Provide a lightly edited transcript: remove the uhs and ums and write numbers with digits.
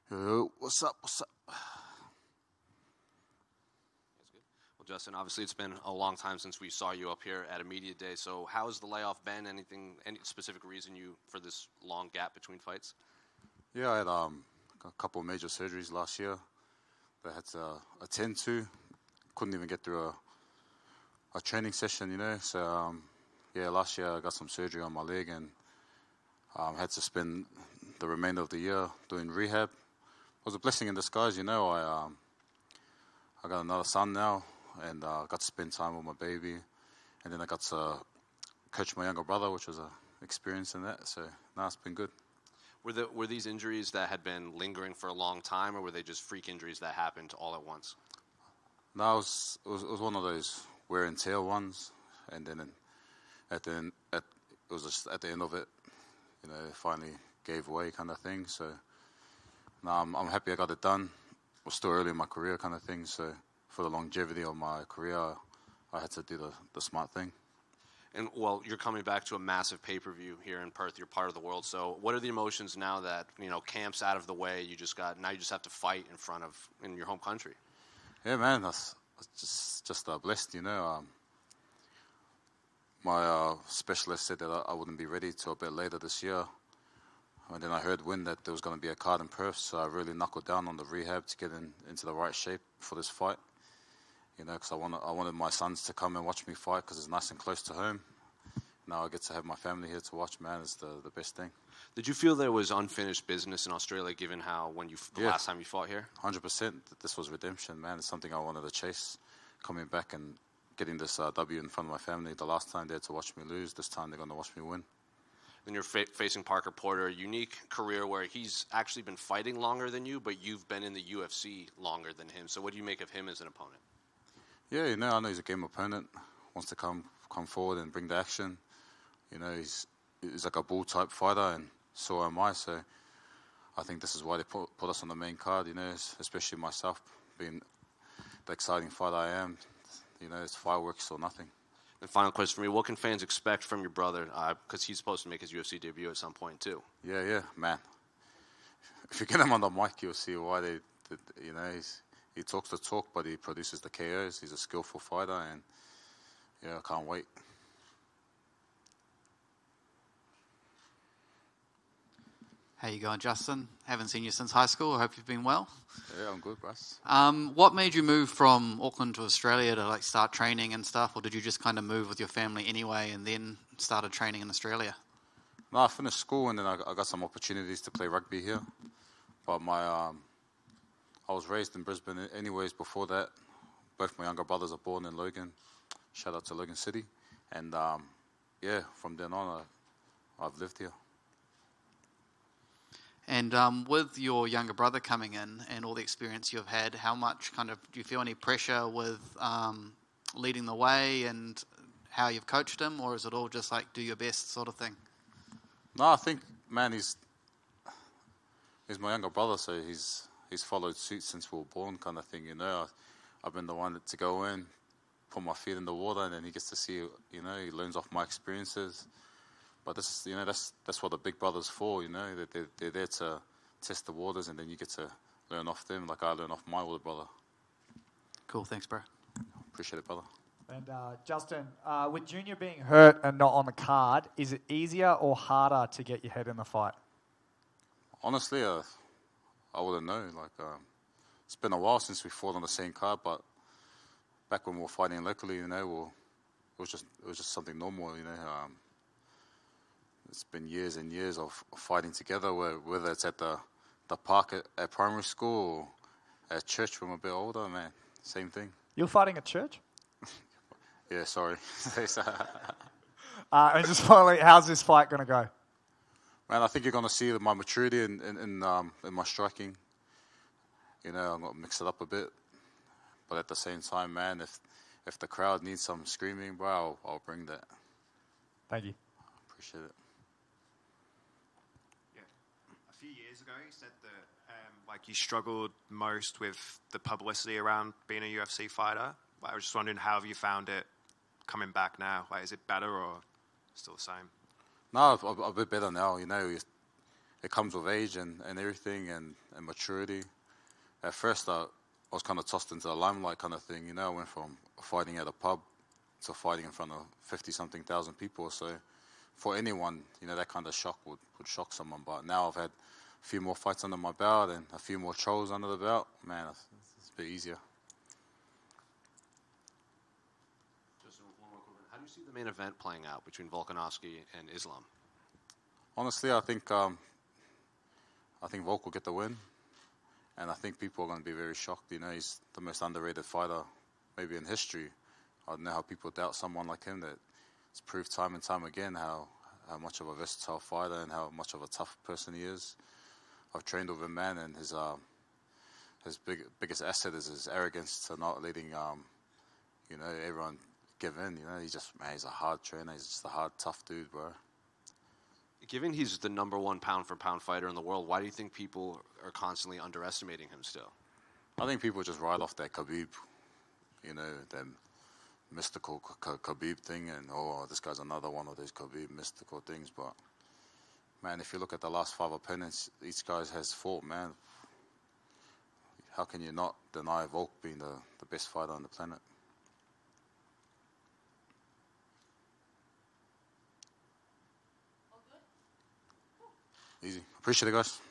Yo, what's up? What's up? That's good. Well, Justin, obviously it's been a long time since we saw you up here at a media day. So how has the layoff been? Any specific reason for this long gap between fights? Yeah, I had a couple of major surgeries last year that I had to attend to. Couldn't even get through a training session, So, yeah, last year I got some surgery on my leg and had to spend the remainder of the year doing rehab. It was a blessing in disguise, I got another son now and got to spend time with my baby. And then I got to coach my younger brother, which was an experience in that. So, it's been good. Were these injuries that had been lingering for a long time, or were they just freak injuries that happened all at once? No, it was one of those wear and tear ones, and then it was just at the end of it, it finally gave way, kind of thing. So, no, I'm happy I got it done. It was still early in my career, kind of thing. So, for the longevity of my career, I had to do the smart thing. And, well, you're coming back to a massive pay-per-view here in Perth. You're part of the world. So what are the emotions now that, camp's out of the way? Now you just have to fight in your home country? Yeah, man, that's just blessed, My specialist said that I wouldn't be ready till a bit later this year. And then I heard that there was going to be a card in Perth, so I really knuckled down on the rehab to get into the right shape for this fight. Because I wanted my sons to come and watch me fight because it's nice and close to home. Now I get to have my family here to watch, man. It's the best thing. Did you feel there was unfinished business in Australia, given how last time you fought here? 100%. This was redemption, man. It's something I wanted to chase, coming back and getting this W in front of my family. The last time they had to watch me lose. This time they're going to watch me win. Then you're facing Parker Porter, a unique career where he's actually been fighting longer than you, but you've been in the UFC longer than him. So what do you make of him as an opponent? Yeah, I know he's a game opponent. Wants to come forward and bring the action. He's like a bull-type fighter, and so am I. So I think this is why they put us on the main card, especially myself, being the exciting fighter I am. It's fireworks or nothing. And final question for me, what can fans expect from your brother? Because he's supposed to make his UFC debut at some point, too. Yeah, man. If you get him on the mic, you'll see why he talks the talk, but he produces the KOs. He's a skillful fighter, and I can't wait. How you going, Justin? Haven't seen you since high school. I hope you've been well. Yeah, I'm good, Bryce. What made you move from Auckland to Australia to start training and stuff, or did you just kind of move with your family anyway and then started training in Australia? No, I finished school and then I got some opportunities to play rugby here, but I was raised in Brisbane anyways before that. Both my younger brothers are born in Logan. Shout out to Logan City. And, from then on, I've lived here. And with your younger brother coming in and all the experience you've had, how much do you feel any pressure with leading the way and how you've coached him? Or is it all just do your best sort of thing? No, I think, man, he's my younger brother, so he's followed suit since we were born, kind of thing. I've been the one to go in, put my feet in the water, and then he gets to see. He learns off my experiences. But this, that's what the big brother's for. They're there to test the waters, and then you get to learn off them, like I learn off my older brother. Cool, thanks, bro. Appreciate it, brother. And Justin, with Junior being hurt and not on the card, is it easier or harder to get your head in the fight? Honestly, I wouldn't know. It's been a while since we fought on the same card, but back when we were fighting locally, it was just something normal. It's been years and years of fighting together, whether it's at the park at primary school or at church when we're a bit older, man. Same thing. You're fighting at church? Yeah, sorry. And just finally, how's this fight going to go? Man, I think you're going to see my maturity in my striking. I'm going to mix it up a bit. But at the same time, man, if the crowd needs some screaming, bro, I'll bring that. Thank you. Appreciate it. Yeah. A few years ago, you said that you struggled most with the publicity around being a UFC fighter. I was just wondering, how have you found it coming back now? Is it better or still the same? No, a bit better now. it comes with age and everything and maturity. At first, I was kind of tossed into the limelight kind of thing. You know, I went from fighting at a pub to fighting in front of 50-something thousand people. So for anyone, you know, that kind of shock would shock someone. But now I've had a few more fights under my belt and a few more trolls under the belt. Man, it's a bit easier. Just one more quick one. How do you see the main event playing out between Volkanovski and Islam? Honestly, I think Volk will get the win. And I think people are going to be very shocked. You know, he's the most underrated fighter maybe in history. I don't know how people doubt someone like him that it's proved time and time again how much of a versatile fighter and how much of a tough person he is. I've trained with him, man, and his biggest asset is his arrogance to not letting, you know, everyone give in. You know, he's a hard trainer. He's just a hard, tough dude, bro. Given he's the #1 pound-for-pound fighter in the world, why do you think people are constantly underestimating him still? I think people just ride off that Khabib, you know, that mystical Khabib thing, and this guy's another one of those Khabib mystical things. But man, if you look at the last 5 opponents each guy has fought, man, how can you not deny Volk being the best fighter on the planet? Easy. Appreciate it, guys.